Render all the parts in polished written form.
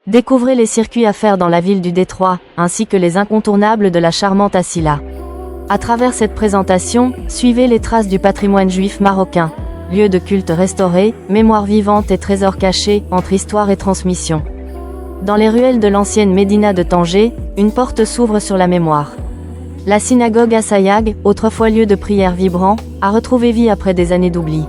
Découvrez les circuits à faire dans la ville du Détroit, ainsi que les incontournables de la charmante Asila. À travers cette présentation, suivez les traces du patrimoine juif marocain. Lieux de culte restaurés, mémoire vivante et trésors cachés, entre histoire et transmission. Dans les ruelles de l'ancienne Médina de Tanger, une porte s'ouvre sur la mémoire. La synagogue Assayag, autrefois lieu de prière vibrant, a retrouvé vie après des années d'oubli.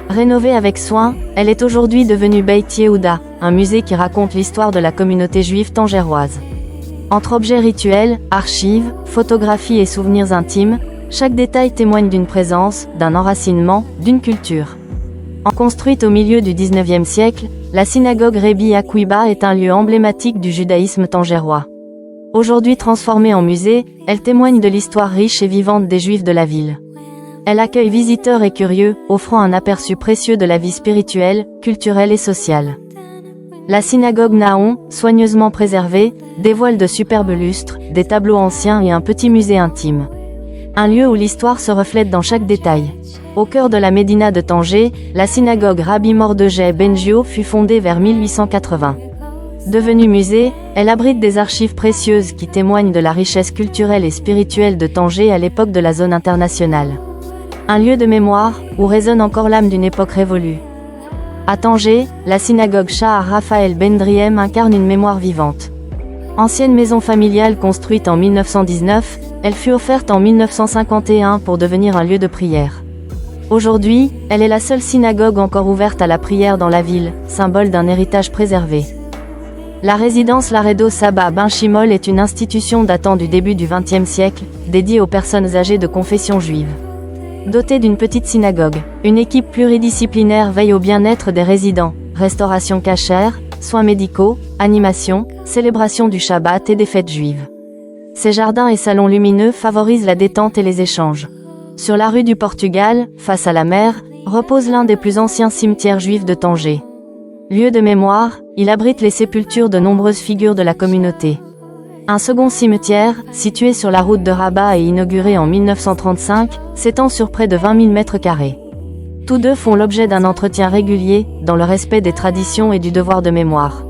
Rénovée avec soin, elle est aujourd'hui devenue Beit Yehuda, un musée qui raconte l'histoire de la communauté juive tangéroise. Entre objets rituels, archives, photographies et souvenirs intimes, chaque détail témoigne d'une présence, d'un enracinement, d'une culture. Construite au milieu du XIXe siècle, la synagogue Rebbi Akiba est un lieu emblématique du judaïsme tangérois. Aujourd'hui transformée en musée, elle témoigne de l'histoire riche et vivante des Juifs de la ville. Elle accueille visiteurs et curieux, offrant un aperçu précieux de la vie spirituelle, culturelle et sociale. La synagogue Nahon, soigneusement préservée, dévoile de superbes lustres, des tableaux anciens et un petit musée intime. Un lieu où l'histoire se reflète dans chaque détail. Au cœur de la Médina de Tanger, la synagogue Rabbi Mordechai Benjio fut fondée vers 1880. Devenue musée, elle abrite des archives précieuses qui témoignent de la richesse culturelle et spirituelle de Tanger à l'époque de la zone internationale. Un lieu de mémoire, où résonne encore l'âme d'une époque révolue. À Tanger, la synagogue Shahar Raphaël Ben Driem incarne une mémoire vivante. Ancienne maison familiale construite en 1919, elle fut offerte en 1951 pour devenir un lieu de prière. Aujourd'hui, elle est la seule synagogue encore ouverte à la prière dans la ville, symbole d'un héritage préservé. La résidence Laredo Saba Ben Shimol est une institution datant du début du XXe siècle, dédiée aux personnes âgées de confession juive. Dotée d'une petite synagogue, une équipe pluridisciplinaire veille au bien-être des résidents, restauration cachère, soins médicaux, animation, célébration du Shabbat et des fêtes juives. Ces jardins et salons lumineux favorisent la détente et les échanges. Sur la rue du Portugal, face à la mer, repose l'un des plus anciens cimetières juifs de Tanger. Lieu de mémoire, il abrite les sépultures de nombreuses figures de la communauté. Un second cimetière, situé sur la route de Rabat et inauguré en 1935, s'étend sur près de 20 000 mètres carrés. Tous deux font l'objet d'un entretien régulier, dans le respect des traditions et du devoir de mémoire.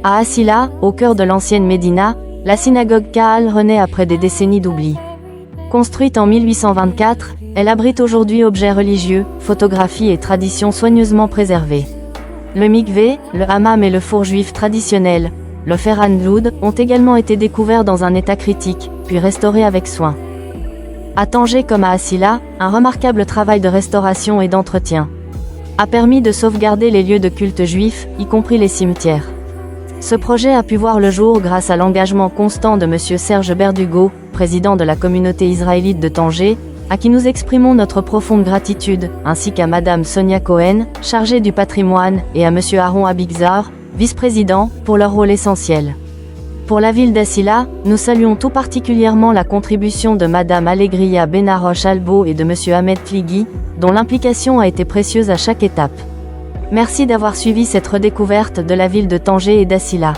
À Asila, au cœur de l'ancienne Médina, la synagogue Kahal renaît après des décennies d'oubli. Construite en 1824, elle abrite aujourd'hui objets religieux, photographies et traditions soigneusement préservées. Le mikvé, le hammam et le four juif traditionnel, le Ferran Loud, ont également été découverts dans un état critique, puis restaurés avec soin. À Tanger comme à Asila, un remarquable travail de restauration et d'entretien a permis de sauvegarder les lieux de culte juifs, y compris les cimetières. Ce projet a pu voir le jour grâce à l'engagement constant de M. Serge Berdugo, président de la communauté israélite de Tanger, à qui nous exprimons notre profonde gratitude, ainsi qu'à Mme Sonia Cohen, chargée du patrimoine, et à M. Aaron Abigzar, vice-président, pour leur rôle essentiel. Pour la ville d'Asila, nous saluons tout particulièrement la contribution de Mme Allegria Benaroche Albo et de M. Ahmed Tligui, dont l'implication a été précieuse à chaque étape. Merci d'avoir suivi cette redécouverte de la ville de Tanger et d'Asila.